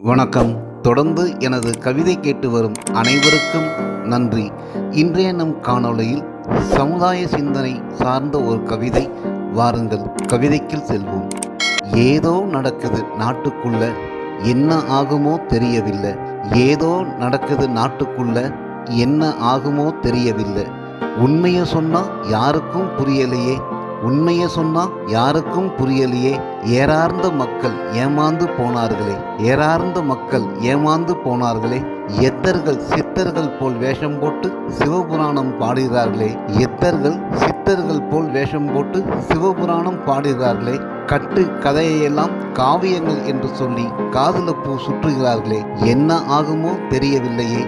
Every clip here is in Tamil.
வணக்கம். தொடர்ந்து எனது கவிதை கேட்டு வரும் அனைவருக்கும் நன்றி. இன்றைய நம் காணொளியில் சமுதாய சிந்தனை சார்ந்த ஒரு கவிதை. வாருங்கள் கவிதைக்குள் செல்வோம். ஏதோ நடக்குது நாட்டுக்குள்ள, என்ன ஆகுமோ தெரியவில்லை. ஏதோ நடக்குது நாட்டுக்குள்ள, என்ன ஆகுமோ தெரியவில்லை. உண்மையை சொன்னா யாருக்கும் புரியலையே, உண்மையை சொன்னா யாருக்கும் புரியலையே. ஏறார்ந்த மக்கள் ஏமாந்து போனார்களே, ஏறார்ந்த மக்கள் ஏமாந்து போனார்களே. எத்தர்கள் சித்தர்கள் போல் வேஷம் போட்டு சிவபுராணம் பாடுகிறார்களே, எத்தர்கள் சித்தர்கள் போல் வேஷம் போட்டு சிவபுராணம் பாடுகிறார்களே. கட்டு கதையெல்லாம் காவியங்கள் என்று சொல்லி காதுல பூ சுற்றுகிறார்களே. என்ன ஆகுமோ தெரியவில்லையே.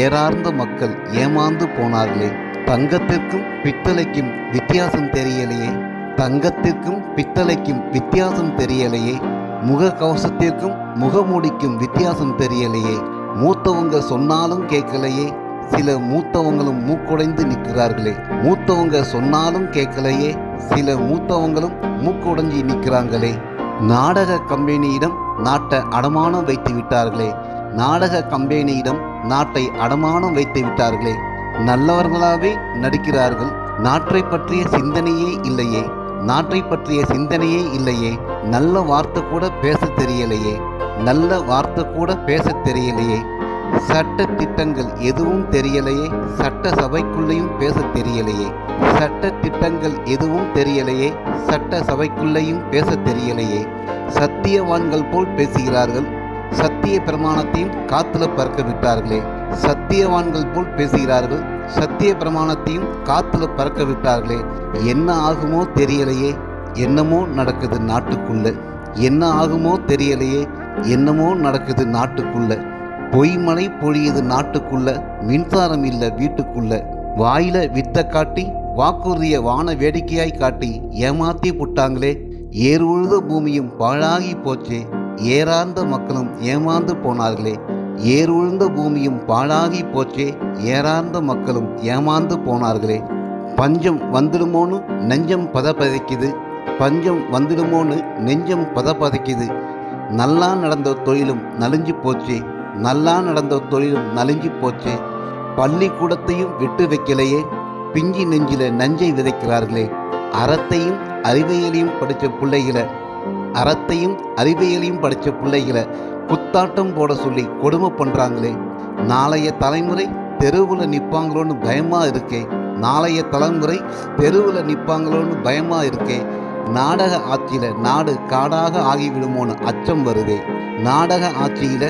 ஏறார்ந்த மக்கள் ஏமாந்து போனார்களே. தங்கத்திற்கும் பித்தளைக்கும் வித்தியாசம் தெரியலையே, தங்கத்திற்கும் பித்தளைக்கும் வித்தியாசம் தெரியலையே. முக கவசத்திற்கும் முகமூடிக்கும் வித்தியாசம் தெரியலையே. மூத்தவங்க சொன்னாலும் கேட்கலையே, சில மூத்தவங்களும் மூக்குடைந்து நிற்கிறார்களே. மூத்தவங்க சொன்னாலும் கேட்கலையே, சில மூத்தவங்களும் மூக்குடைஞ்சி நிற்கிறாங்களே. நாடக கம்பெனியிடம் நாட்டை அடமானம் வைத்து விட்டார்களே, நாடக கம்பெனியிடம் நாட்டை அடமானம் வைத்து விட்டார்களே. நல்லவர்களாகவே நடிக்கிறார்கள், நாட்டை பற்றிய சிந்தனையே இல்லையே, நாட்டை பற்றிய சிந்தனையே இல்லையே. நல்ல வார்த்தை கூட பேச தெரியலையே, நல்ல வார்த்தை கூட பேச தெரியலையே. சட்ட திட்டங்கள் எதுவும் தெரியலையே, சட்ட சபைக்குள்ளேயும் பேச தெரியலையே. சட்ட திட்டங்கள் எதுவும் தெரியலையே, சட்ட சபைக்குள்ளேயும் பேச தெரியலையே. சத்தியவான்கள் போல் பேசுகிறார்கள், சத்திய பிரமாணத்தையும் காத்துல பறக்க விட்டார்களே. சத்தியவான்கள் போல் பேசுகிறார்கள், சத்திய பிரமாணத்தையும் காத்துல பறக்க விட்டார்களே. என்ன ஆகுமோ தெரியலையே, என்னமோ நடக்குது நாட்டுக்குள்ள. என்ன ஆகுமோ தெரியலையே, என்னமோ நடக்குது நாட்டுக்குள்ள. பொய்மழை பொழியுது நாட்டுக்குள்ள, மின்சாரம் இல்லை வீட்டுக்குள்ள. வாயில வித்த காட்டி வாக்குறுதிய வான வேடிக்கையாய் காட்டி ஏமாத்தி புட்டாங்களே. ஏர் உழுத பூமியும் பாழாகி போச்சே, ஏறார்ந்த மக்களும் ஏமாந்து போனார்களே. ஏர் உழுந்த பூமியும் பாழாகி போச்சே, ஏறார்ந்த மக்களும் ஏமாந்து போனார்களே. பஞ்சம் வந்துடுமோன்னு நெஞ்சம் பதப்பதைக்குது, பஞ்சம் வந்துடுமோன்னு நெஞ்சம் பதப்பதைக்குது. நல்லா நடந்த தொழிலும் நலிஞ்சு போச்சே, நல்லா நடந்த தொழிலும் நலிஞ்சு போச்சே. பள்ளிக்கூடத்தையும் விட்டு வைக்கலையே, பிஞ்சி நெஞ்சில நஞ்சை விதைக்கிறார்களே. அறத்தையும் அறிவியலையும் படித்த பிள்ளைகளை, அறத்தையும் அறிவியலையும் படித்த பிள்ளைகளை குத்தாட்டம் போட சொல்லி கொடுமை பண்ணுறாங்களே. நாளைய தலைமுறை தெருவில் நிற்பாங்களோன்னு பயமாக இருக்கே, நாளைய தலைமுறை தெருவில் நிற்பாங்களோன்னு பயமாக இருக்கே. நாடக ஆட்சியில் நாடு காடாக ஆகிவிடுமோன்னு அச்சம் வருதே, நாடக ஆட்சியில்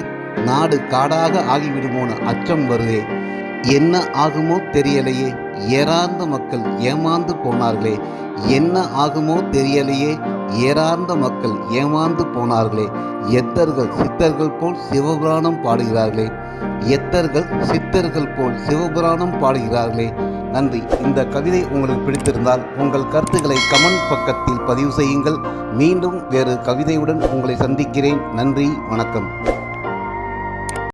நாடு காடாக ஆகிவிடுமோன்னு அச்சம் வருதே. என்ன ஆகுமோ தெரியலையே, ஏறார்ந்த மக்கள் ஏமாந்து போனார்களே. என்ன ஆகுமோ தெரியலையே, ஏறார்ந்த மக்கள் ஏமாந்து போனார்களே. எத்தர்கள் சித்தர்கள் போல் சிவபுராணம் பாடுகிறார்களே, எத்தர்கள் சித்தர்கள் போல் சிவபுராணம் பாடுகிறார்களே. நன்றி. இந்த கவிதை உங்களுக்கு பிடித்திருந்தால் உங்கள் கருத்துக்களை கமெண்ட் பக்கத்தில் பதிவு செய்யுங்கள். மீண்டும் வேறு கவிதையுடன் உங்களை சந்திக்கிறேன். நன்றி, வணக்கம்.